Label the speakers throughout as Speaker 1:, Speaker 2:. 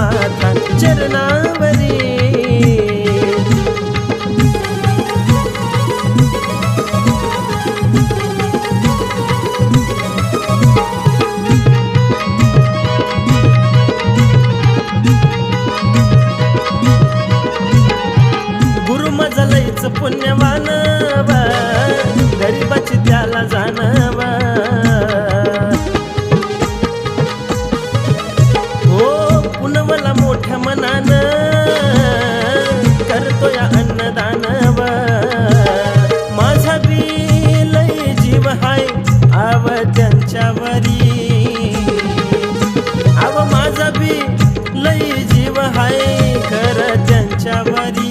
Speaker 1: माथा चरणावरी। गुरु माझा लईच पुण्यवान गरीबाची त्याला जाणव। हो पुनवला मोठ्या मनानं करतो या अन्नदानव। माझा बी लई जीव हाय आव त्यांच्यावरी। आव माझा बी लई जीव हाय कर त्यांच्यावरी।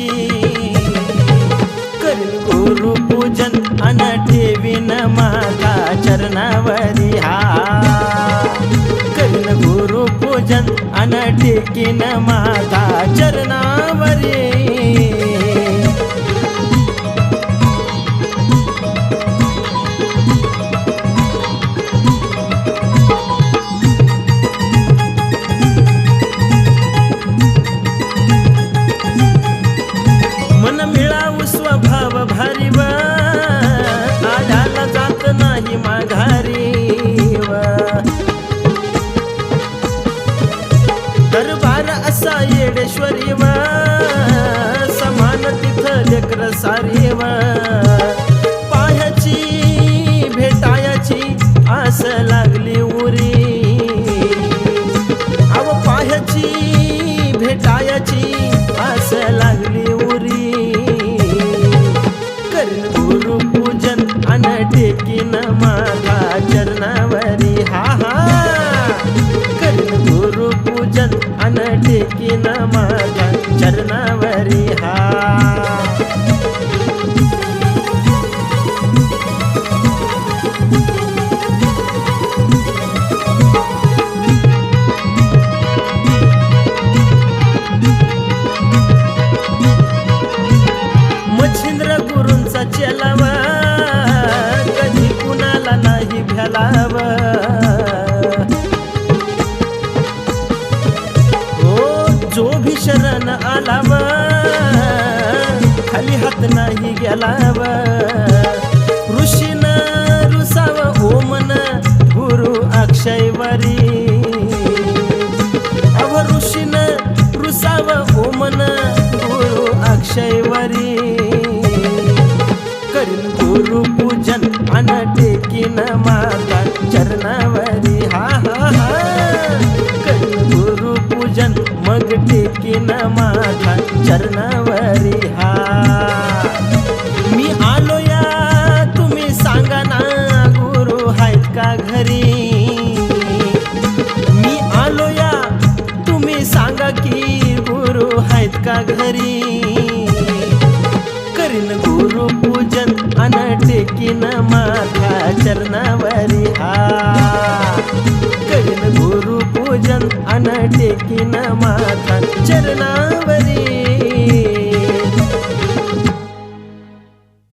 Speaker 1: करीन गुरु पूजन अन ठेवीन माझा चरणावरी। हा करीन गुरु पूजन अन टेकीन माझा चरणावरी। मन मिळावू स्वभाव भारी व आढाला जात नाही माघारी व। दरबार असा येडेश्वरी व समान तिथं लेकर सारी व। पायाची भेटायाची आस लागली उरी। अव पायाची भेटायाची आस लागली उरी। करीन गुरु पूजन अन टेकीन माझा चरणावरी। हा हा करीन गुरु पूजन अन टेकीन माझा चरणावरी। हा मच्छिंद्र गुरूंचा चेलाव कधी कुणाला नाही भ्यालाव। हो जो भी शरण आलाव खाली हात नाही गेलाव। ऋषीन रुसाव ओमन गुरु अक्षयवरी। अव ऋषीन रुसाव ओमन गुरु अक्षयवरी। करीन गुरु पूजन अन टेकीन माझा चरणावरी। हा हा हा करीन गुरु पूजन मग टेकीन माझा चरणावरी। हा मी आलो या तुम्ही सांगा ना गुरु आहेत का घरी। मी आलो या तुम्ही सांगा की गुरु आहेत का घरी। करीन गुरु पूजन अन टेकीन माझा चरणावरी। हा करीन गुरु पूजन अन टेकीन माझा चरणावरी।